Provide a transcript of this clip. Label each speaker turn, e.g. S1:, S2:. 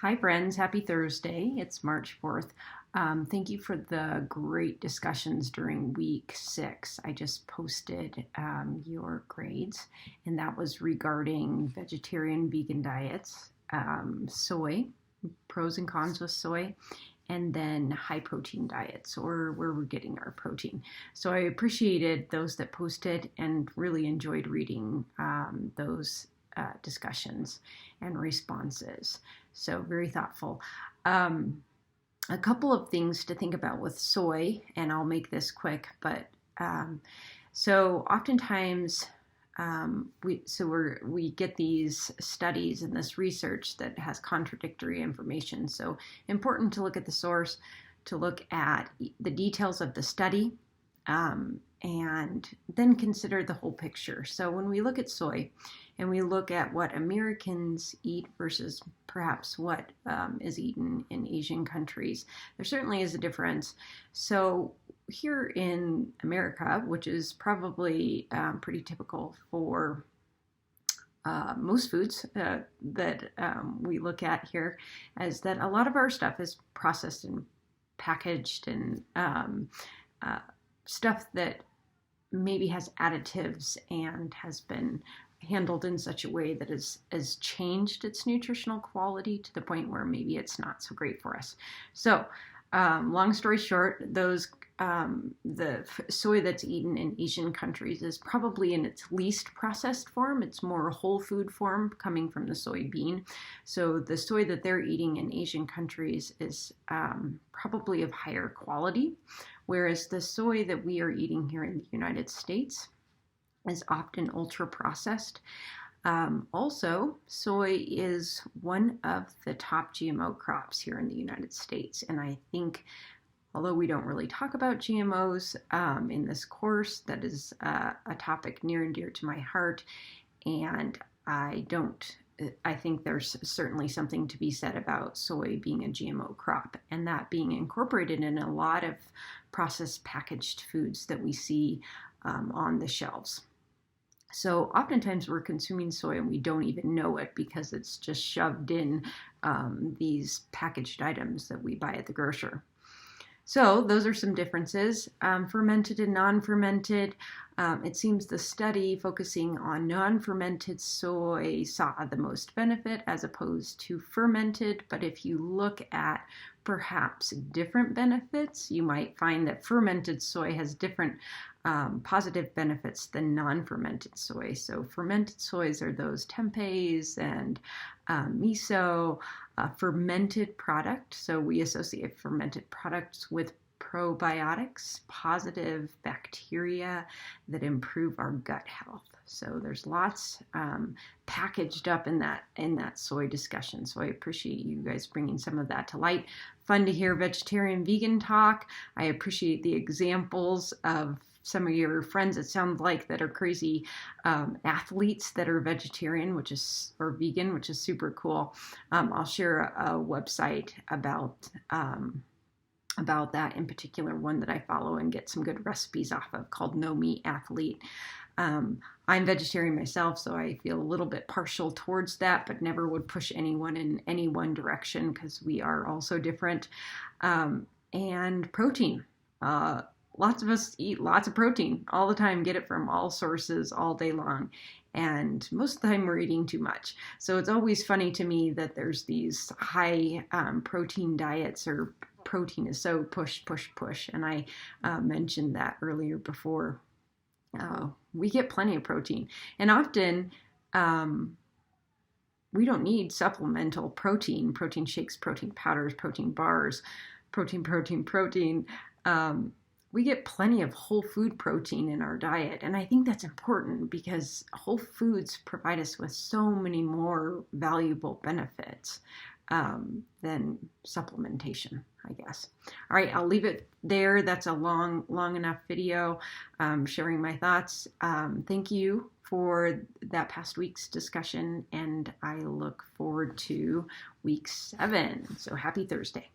S1: Hi, friends. Happy Thursday. It's March 4th. Thank you for the great discussions during week 6. I just posted your grades, and that was regarding vegetarian vegan diets, soy, pros and cons with soy, and then high protein diets, or where we're getting our protein. So I appreciated those that posted and really enjoyed reading those discussions and responses. So very thoughtful. Um, a couple of things to think about with soy, and I'll make this quick, but so oftentimes we get these studies and this research that has contradictory information. So important to look at the source, to look at the details of the study, and then consider the whole picture. So when we look at soy and we look at what Americans eat versus perhaps what is eaten in Asian countries, there certainly is a difference. So here in America, which is probably pretty typical for most foods that we look at here, is that a lot of our stuff is processed and packaged and stuff that maybe has additives and has been handled in such a way that has changed its nutritional quality to the point where maybe it's not so great for us. So long story short, the soy that's eaten in Asian countries is probably in its least processed form. It's more whole food form coming from the soybean. So the soy that they're eating in Asian countries is probably of higher quality, whereas the soy that we are eating here in the United States is often ultra processed. Also, soy is one of the top GMO crops here in the United States. And I think, although we don't really talk about GMOs in this course, that is a topic near and dear to my heart. And I think there's certainly something to be said about soy being a GMO crop and that being incorporated in a lot of processed packaged foods that we see on the shelves. So oftentimes we're consuming soy and we don't even know it because it's just shoved in these packaged items that we buy at the grocer. So those are some differences. Fermented and non-fermented. It seems the study focusing on non-fermented soy saw the most benefit as opposed to fermented. But if you look at perhaps different benefits, you might find that fermented soy has different positive benefits than non-fermented soy. So fermented soys are those tempehs and miso, fermented product. So we associate fermented products with probiotics, positive bacteria that improve our gut health. So there's lots packaged up in that soy discussion. So I appreciate you guys bringing some of that to light. Fun to hear vegetarian vegan talk. I appreciate the examples of some of your friends, it sounds like, that are crazy athletes that are vegetarian, or vegan, which is super cool. I'll share a website about that in particular, one that I follow and get some good recipes off of, called No Meat Athlete. I'm vegetarian myself, so I feel a little bit partial towards that, but never would push anyone in any one direction because we are all so different. And protein. Lots of us eat lots of protein all the time, get it from all sources all day long. And most of the time we're eating too much. So it's always funny to me that there's these high protein diets, or protein is so push. And I mentioned that earlier before. We get plenty of protein. And often we don't need supplemental protein shakes, protein powders, protein bars, protein. We get plenty of whole food protein in our diet. And I think that's important because whole foods provide us with so many more valuable benefits than supplementation, I guess. All right, I'll leave it there. That's a long enough video sharing my thoughts. Thank you for that past week's discussion, and I look forward to week 7. So happy Thursday.